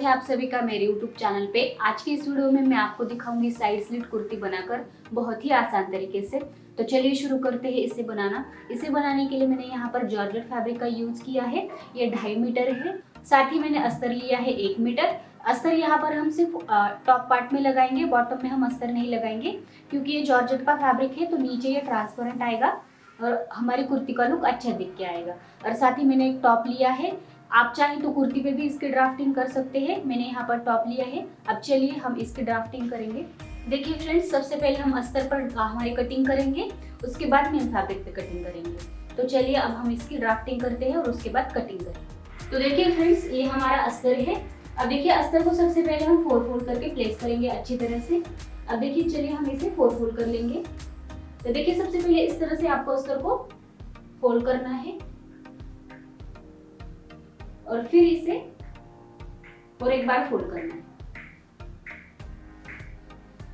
है आप सभी का मेरे YouTube चैनल पे। आज की इस वीडियो में मैं आपको दिखाऊंगी साइड स्लिट कुर्ती बनाकर बहुत ही आसान तरीके से। तो चलिए शुरू करते हैं इसे बनाना। इसे बनाने के लिए मैंने यहाँ पर जॉर्जेट फैब्रिक का यूज किया है। ये 2.5 मीटर है। साथ ही मैंने अस्तर लिया है 1 मीटर। अस्तर यहाँ पर हम सिर्फ टॉप पार्ट में लगाएंगे, बॉटम में हम अस्तर नहीं लगाएंगे क्योंकि ये जॉर्जेट का फैब्रिक है तो नीचे ये ट्रांसपेरेंट आएगा और हमारी कुर्ती का लुक अच्छा दिख के आएगा। और साथ ही मैंने एक टॉप लिया है। आप चाहे तो कुर्ती पे भी इसकी ड्राफ्टिंग कर सकते हैं। मैंने यहाँ पर टॉप लिया है। अब चलिए हम इसकी ड्राफ्टिंग करेंगे। देखिए फ्रेंड्स, सबसे पहले हम अस्तर पर हमारी कटिंग करेंगे, उसके बाद मेन फैब्रिक पे कटिंग करेंगे। तो चलिए अब हम इसकी ड्राफ्टिंग करते हैं और उसके बाद कटिंग करेंगे। तो देखिए फ्रेंड्स, ये हमारा अस्तर है। अब देखिए अस्तर को सबसे पहले हम 4 फोल्ड करके प्लेस करेंगे अच्छी तरह से। अब देखिए चलिए हम इसे 4 फोल्ड कर लेंगे। तो देखिए सबसे पहले इस तरह से आपको अस्तर को फोल्ड करना है और फिर इसे और एक बार फोल्ड करना है।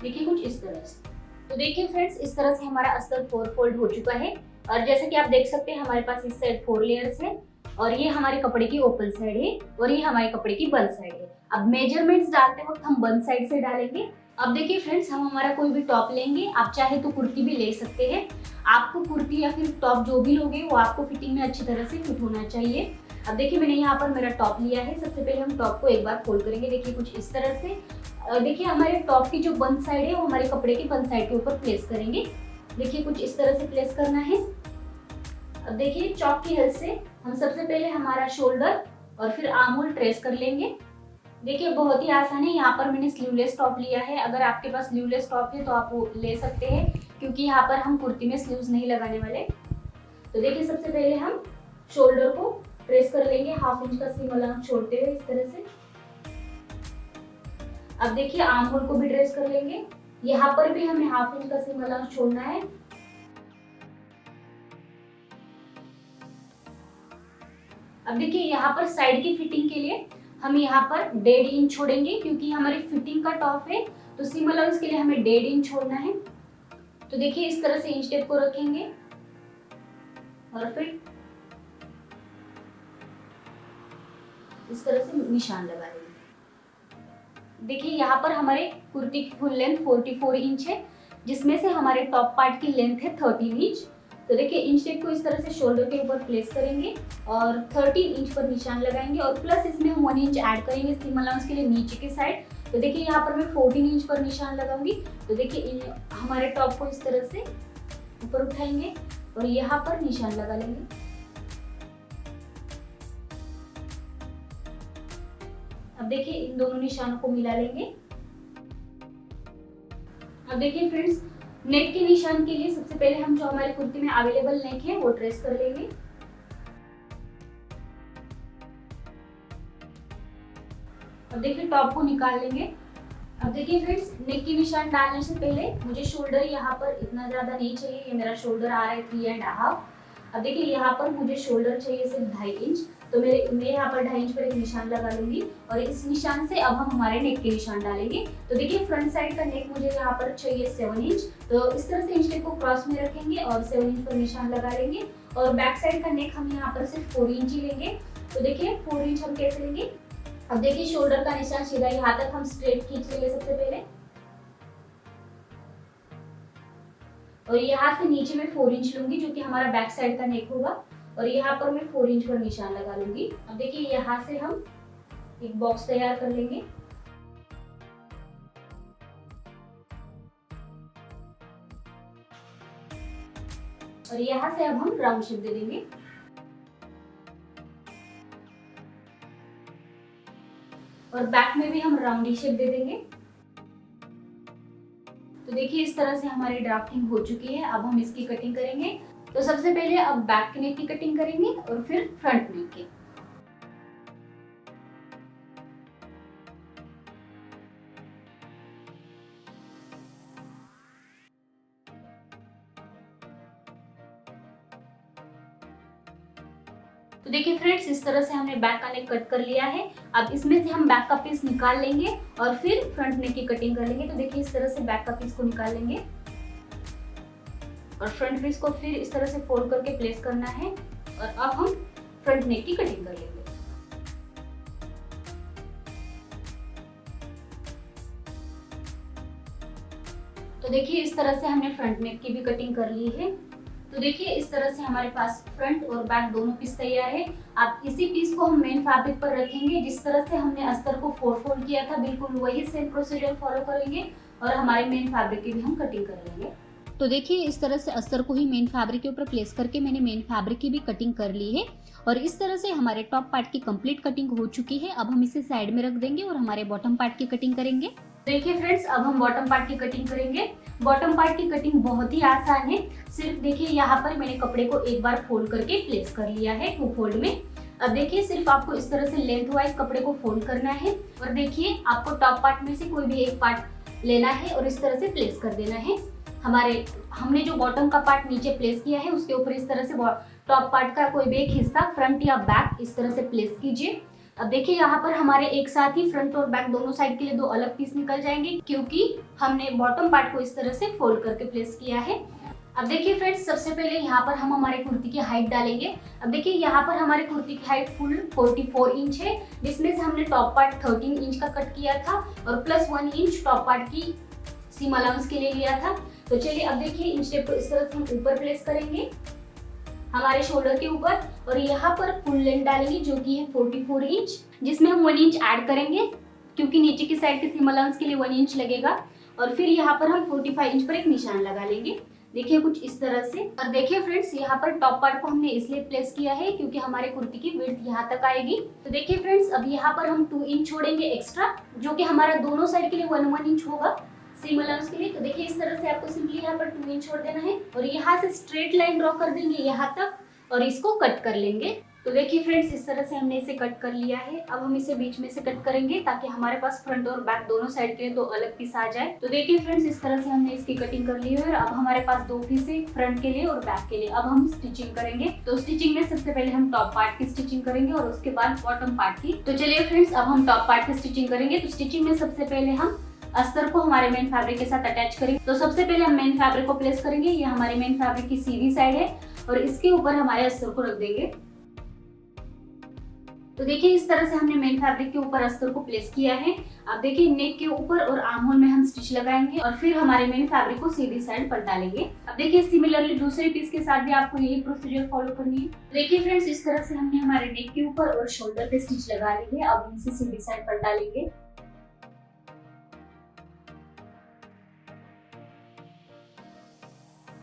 देखिए कुछ इस तरह से। तो देखिए फ्रेंड्स, इस तरह से हमारा अस्तर 4 फोल्ड हो चुका है। और जैसे कि आप देख सकते हैं हमारे पास इस साइड 4 लेयर्स है और ये हमारे कपड़े की ओपन साइड है और ये हमारे कपड़े की बंद साइड है। अब मेजरमेंट्स डालते वक्त हम बंद साइड से डालेंगे। अब देखिए फ्रेंड्स, हम हमारा कोई भी टॉप लेंगे, आप चाहे तो कुर्ती भी ले सकते हैं। आपको कुर्ती या फिर टॉप जो भी लोगे वो आपको फिटिंग में अच्छी तरह से फिट होना चाहिए। अब देखिए मैंने यहाँ पर मेरा टॉप लिया है। सबसे पहले हम टॉप को एक बार फोल्ड करेंगे। देखिए कुछ इस तरह से। देखिए हमारे टॉप की जो बंद साइड है वो हमारे कपड़े की बंद साइड के ऊपर प्लेस करेंगे। देखिए कुछ इस तरह से प्लेस करना है। अब देखिए चॉक की हेल्प से हम सबसे पहले हमारा शोल्डर और फिर आर्म होल ट्रेस कर लेंगे। देखिए बहुत ही आसान है। यहाँ पर मैंने स्लीवलेस टॉप लिया है। अगर आपके पास स्लीवलेस टॉप है तो आप वो ले सकते हैं क्योंकि यहाँ पर हम कुर्ती में स्लीव्स नहीं लगाने वाले। तो देखिए सबसे पहले हम शोल्डर को ट्रेस कर लेंगे, 1/2 इंच का सीम अलाउंस छोड़ते हुए इस तरह से। अब देखिए आर्म होल को भी ट्रेस कर लेंगे। यहाँ पर भी हमें 1/2 इंच का सीम अलाउंस छोड़ना है। अब देखिए यहाँ पर साइड की फिटिंग के लिए हम यहाँ पर 1.5 इंच छोड़ेंगे क्योंकि हमारी फिटिंग का टॉप है तो सीम अलाउंस के लिए हमें 1.5 इंच छोड़ना है। तो देखिए इस तरह से इंच टेप को रखेंगे और फिर इस तरह से निशान लगा लेंगे। देखिए यहाँ पर हमारे कुर्ती की फुल लेंथ 44 इंच है, जिसमें से हमारे टॉप पार्ट की लेंथ है 13 इंच। तो देखिए इंच टेप को इस तरह से शोल्डर के ऊपर प्लेस करेंगे और 13 इंच पर निशान लगाएंगे और प्लस इसमें हम 1 इंच ऐड करेंगे सीम अलाउंस के लिए नीचे की साइड। तो देखिए यहाँ पर मैं 14 इंच पर निशान लगाऊंगी। तो देखिए हमारे टॉप को इस तरह से ऊपर उठाएंगे और यहाँ पर निशान लगा लेंगे। अब देखिए इन दोनों निशानों को मिला लेंगे। अब देखिए फ्रेंड्स, नेक के निशान के लिए सबसे पहले हम जो हमारी कुर्ती में अवेलेबल नेक है वो ट्रेस कर लेंगे। अब देखिए टॉप को निकाल लेंगे। अब देखिए फ्रेंड्स, नेक के निशान डालने से पहले मुझे शोल्डर यहाँ पर इतना ज्यादा नहीं चाहिए। ये मेरा शोल्डर आ रहा है 3.5। अब देखिए यहाँ पर मुझे शोल्डर चाहिए सिर्फ 2.5 इंच। तो मैं यहाँ पर 2.5 इंच पर एक निशान लगा लूंगी और इस निशान से अब हम हमारे नेक के निशान डालेंगे। तो देखिए फ्रंट साइड का नेक मुझे यहाँ पर चाहिए 7 इंच। तो इस तरह से इंच टेप को क्रॉस में रखेंगे और 7 इंच पर निशान लगा लेंगे। और बैक साइड का नेक हम यहाँ पर सिर्फ 4 इंच ही लेंगे। तो देखिए 4 इंच हम कैसे लेंगे। अब देखिए शोल्डर का निशान सीधा यहाँ तक हम स्ट्रेट खींच लेंगे सबसे पहले और यहाँ से नीचे में 4 इंच लूंगी जो कि हमारा बैक साइड का नेक होगा और यहाँ पर मैं 4 इंच पर निशान लगा लूंगी। अब देखिए यहाँ से हम एक बॉक्स तैयार कर लेंगे और यहाँ से अब हम राउंड शेप दे देंगे और बैक में भी हम राउंड शेप दे देंगे। तो देखिए इस तरह से हमारी ड्राफ्टिंग हो चुकी है। अब हम इसकी कटिंग करेंगे। तो सबसे पहले अब बैक नेक की कटिंग करेंगे और फिर फ्रंट नेक की। तो देखिए फ्रेंड्स, इस तरह से हमने बैक का नेक कट कर लिया है। अब इसमें से हम बैक का पीस निकाल लेंगे और फिर फ्रंट नेक की कटिंग कर लेंगे। तो देखिए इस तरह से बैक का पीस को निकाल लेंगे और फ्रंट पीस को फिर इस तरह से फोल्ड करके प्लेस करना है और अब हम फ्रंट नेक की कटिंग कर लेंगे। तो देखिए इस तरह से हमने फ्रंट नेक की भी कटिंग कर ली है। तो देखिए इस तरह से हमारे पास फ्रंट और बैक दोनों पीस तैयार है। आप इसी पीस को हम मेन फैब्रिक पर रखेंगे। जिस तरह से हमने अस्तर को 4 फोल्ड किया था बिल्कुल वही सेम प्रोसीजर फॉलो करेंगे और हमारे मेन फैब्रिक की भी हम कटिंग कर लेंगे। तो देखिए इस तरह से अस्तर को ही मेन फैब्रिक के ऊपर प्लेस करके मैंने मेन फैब्रिक की भी कटिंग कर ली है और इस तरह से हमारे टॉप पार्ट की कंप्लीट कटिंग हो चुकी है। अब हम इसे साइड में रख देंगे और हमारे बॉटम पार्ट की कटिंग करेंगे। देखिए फ्रेंड्स, अब हम बॉटम पार्ट की कटिंग करेंगे। बॉटम पार्ट की कटिंग बहुत ही आसान है। सिर्फ देखिए यहाँ पर मैंने कपड़े को एक बार फोल्ड करके प्लेस कर लिया है 2 फोल्ड में। अब देखिए सिर्फ आपको इस तरह से लेंथ वाइज कपड़े को फोल्ड करना है और देखिए आपको टॉप पार्ट में से कोई भी एक पार्ट लेना है और इस तरह से प्लेस कर देना है। हमने जो बॉटम का पार्ट नीचे प्लेस किया है उसके ऊपर इस तरह से टॉप पार्ट का कोई भी एक हिस्सा फ्रंट या बैक इस तरह से प्लेस कीजिए। अब देखिए यहाँ पर हमारे एक साथ ही फ्रंट और बैक दोनों साइड के लिए 2 अलग पीस निकल जाएंगे क्योंकि हमने बॉटम पार्ट को इस तरह से फोल्ड करके प्लेस किया है। अब देखिए फ्रेंड्स, सबसे पहले यहाँ पर हम हमारे कुर्ती की हाइट डालेंगे। अब देखिए यहाँ पर हमारे कुर्ती की हाइट फुल 44 इंच है, जिसमें से हमने टॉप पार्ट 13 इंच का कट किया था और प्लस 1 इंच टॉप पार्ट की सीम अलाउंस के लिए लिया था। तो चलिए अब देखिए इंच टेप को इस तरह से हम ऊपर प्लेस करेंगे हमारे शोल्डर के ऊपर और यहाँ पर फुल लेंथ डालेंगे जो कि है 44 इंच, जिसमें हम 1 इंच ऐड करेंगे क्योंकि नीचे की साइड के सीम अलाउंस के लिए 1 इंच लगेगा और फिर यहाँ पर हम 45 इंच पर एक निशान लगा लेंगे। देखिए कुछ इस तरह से। और देखिए फ्रेंड्स, यहाँ पर टॉप पार्ट को हमने इसलिए प्लेस किया है क्योंकि हमारे कुर्ती की विड्थ यहाँ तक आएगी। तो देखिए फ्रेंड्स, अब यहाँ पर हम 2 इंच छोड़ेंगे एक्स्ट्रा जो कि हमारा दोनों साइड के लिए 1 इंच होगा सीम अलाउंस के लिए। तो देखिए इस तरह से आपको सिंपली यहाँ पर 2 इंच छोड़ देना है और यहाँ से स्ट्रेट लाइन ड्रॉ कर देंगे यहाँ तक और इसको कट कर लेंगे। तो देखिए फ्रेंड्स, इस तरह से हमने इसे कट कर लिया है। अब हम इसे बीच में से कट करेंगे ताकि हमारे पास फ्रंट और बैक दोनों साइड के लिए 2 अलग पीस आ जाए। तो देखिए फ्रेंड्स, इस तरह से हमने इसकी कटिंग कर ली है और अब हमारे पास 2 पीस है फ्रंट के लिए और बैक के लिए। अब हम स्टिचिंग करेंगे। तो स्टिचिंग में सबसे पहले हम टॉप पार्ट की स्टिचिंग करेंगे और उसके बाद बॉटम पार्ट की। तो चलिए फ्रेंड्स, अब हम टॉप पार्ट की स्टिचिंग करेंगे। तो स्टिचिंग में सबसे पहले हम अस्तर को हमारे मेन फैब्रिक के साथ अटैच करेंगे। तो सबसे पहले हम मेन फैब्रिक को प्लेस करेंगे। ये हमारे मेन फैब्रिक की सीधी साइड है और इसके ऊपर हमारे अस्तर को रख देंगे। तो देखिए इस तरह से हमने मेन फैब्रिक के ऊपर अस्तर को प्लेस किया है। अब देखिए नेक के ऊपर और आर्म होल में हम स्टिच लगाएंगे और फिर हमारे मेन फैब्रिक को सीधी साइड पलटा लेंगे। अब देखिए सिमिलरली दूसरे पीस के साथ भी आपको यही प्रोसीजर फॉलो करनी है। देखिए फ्रेंड्स, इस तरह से हमने हमारे नेक के ऊपर और शोल्डर पे स्टिच लगा ली है। अब इसे सीधी साइड पलटा लेंगे।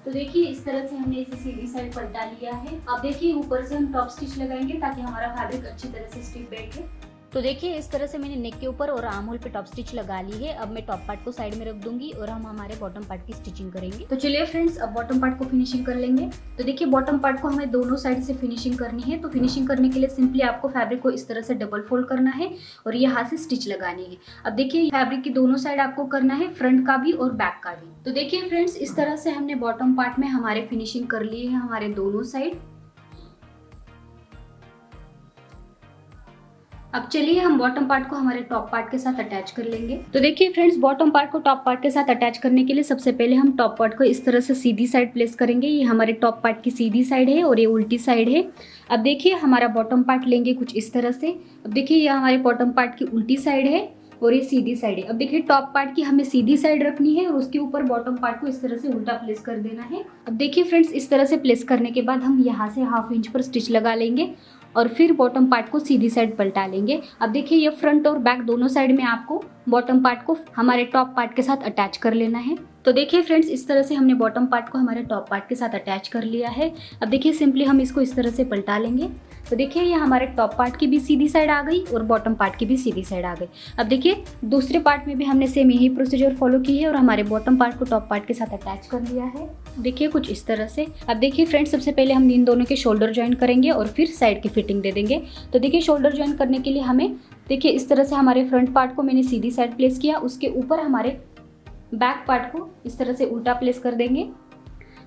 तो देखिए इस तरह से हमने इसे सीधी साइड पलटा लिया है। अब देखिए ऊपर से हम टॉप स्टिच लगाएंगे ताकि हमारा फैब्रिक अच्छी तरह से स्टिक बैठे। तो देखिए इस तरह से मैंने नेक के ऊपर और आर्म होल पे टॉप स्टिच लगा ली है। अब मैं टॉप पार्ट को साइड में रख दूंगी और हम हमारे बॉटम पार्ट की स्टिचिंग करेंगे। तो चलिए फ्रेंड्स, अब बॉटम पार्ट को फिनिशिंग कर लेंगे। तो देखिए बॉटम पार्ट को हमें दोनों साइड से फिनिशिंग करनी है। तो फिनिशिंग करने के लिए सिंपली आपको फैब्रिक को इस तरह से डबल फोल्ड करना है और यहाँ से स्टिच लगानी है। अब देखिए फैब्रिक की दोनों साइड आपको करना है, फ्रंट का भी और बैक का भी। तो देखिए फ्रेंड्स, इस तरह से हमने बॉटम पार्ट में हमारे फिनिशिंग कर ली है हमारे दोनों साइड। अब चलिए हम बॉटम पार्ट को हमारे टॉप पार्ट के साथ अटैच कर लेंगे। तो देखिए फ्रेंड्स, बॉटम पार्ट को टॉप पार्ट के साथ अटैच करने के लिए सबसे पहले हम टॉप पार्ट को इस तरह से सीधी साइड प्लेस करेंगे। ये हमारे टॉप पार्ट की सीधी साइड है और ये उल्टी साइड है। अब देखिए हमारा बॉटम पार्ट लेंगे कुछ इस तरह से। अब देखिए ये हमारे बॉटम पार्ट की उल्टी साइड है और ये सीधी साइड है। अब देखिए टॉप पार्ट की हमें सीधी साइड रखनी है और उसके ऊपर बॉटम पार्ट को इस तरह से उल्टा प्लेस कर देना है। अब देखिए फ्रेंड्स, इस तरह से प्लेस करने के बाद हम यहाँ से 1/2 इंच पर स्टिच लगा लेंगे और फिर बॉटम पार्ट को सीधी साइड पलटा लेंगे। अब देखिए ये फ्रंट और बैक दोनों साइड में आपको बॉटम पार्ट को हमारे टॉप पार्ट के साथ अटैच कर लेना है। तो देखिए फ्रेंड्स, इस तरह से हमने बॉटम पार्ट को हमारे टॉप पार्ट के साथ अटैच कर लिया है। अब देखिए सिंपली हम इसको इस तरह से पलटा लेंगे। तो देखिए ये हमारे टॉप पार्ट की भी सीधी साइड आ गई और बॉटम पार्ट की भी सीधी साइड आ गई। अब देखिए दूसरे पार्ट में भी हमने सेम यही प्रोसीजर फॉलो की है और हमारे बॉटम पार्ट को टॉप पार्ट के साथ अटैच कर लिया है। देखिए कुछ इस तरह से। अब देखिए फ्रेंड्स, सबसे पहले हम इन दोनों के शोल्डर ज्वाइन करेंगे और फिर साइड की फिटिंग दे देंगे। तो देखिए शोल्डर ज्वाइन करने के लिए हमें देखिए इस तरह से हमारे फ्रंट पार्ट को मैंने सीधी साइड प्लेस किया, उसके ऊपर हमारे बैक पार्ट को इस तरह से उल्टा प्लेस कर देंगे।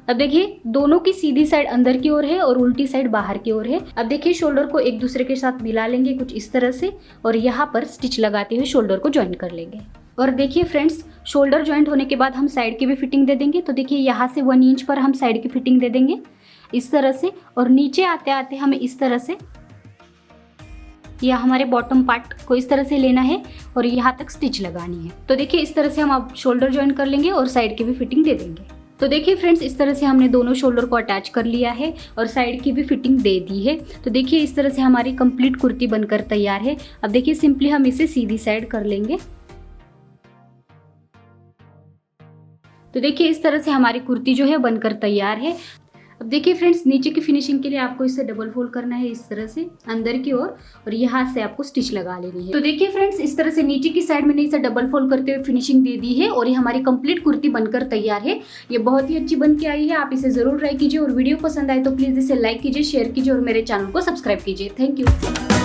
अब देखिए दोनों की सीधी साइड अंदर की ओर है और उल्टी साइड बाहर की ओर है। अब देखिए शोल्डर को एक दूसरे के साथ मिला लेंगे कुछ इस तरह से और यहाँ पर स्टिच लगाते हुए शोल्डर को ज्वाइन कर लेंगे। और देखिए फ्रेंड्स, शोल्डर ज्वाइंट होने के बाद हम साइड की भी फिटिंग दे देंगे। तो देखिए यहाँ से 1 इंच पर हम साइड की फिटिंग दे देंगे इस तरह से और नीचे आते आते हमें इस तरह से या हमारे बॉटम पार्ट को इस तरह से लेना है और यहाँ तक स्टिच लगानी है। तो देखिए इस तरह से हम अब शोल्डर ज्वाइन कर लेंगे और साइड की भी फिटिंग दे देंगे। तो देखिए फ्रेंड्स, इस तरह से हमने दोनों शोल्डर को अटैच कर लिया है और साइड की भी फिटिंग दे दी है। तो देखिए इस तरह से हमारी कंप्लीट कुर्ती बनकर तैयार है। अब देखिए सिंपली हम इसे सीधी साइड कर लेंगे। तो देखिए इस तरह से हमारी कुर्ती जो है बनकर तैयार है। अब देखिए फ्रेंड्स, नीचे की फिनिशिंग के लिए आपको इसे डबल फोल्ड करना है इस तरह से अंदर की ओर और यहाँ से आपको स्टिच लगा लेनी है। तो देखिए फ्रेंड्स, इस तरह से नीचे की साइड मैंने इसे डबल फोल्ड करते हुए फिनिशिंग दे दी है और ये हमारी कंप्लीट कुर्ती बनकर तैयार है। ये बहुत ही अच्छी बन के आई है। आप इसे जरूर ट्राई कीजिए और वीडियो पसंद आए तो प्लीज इसे लाइक कीजिए, शेयर कीजिए और मेरे चैनल को सब्सक्राइब कीजिए। Thank you.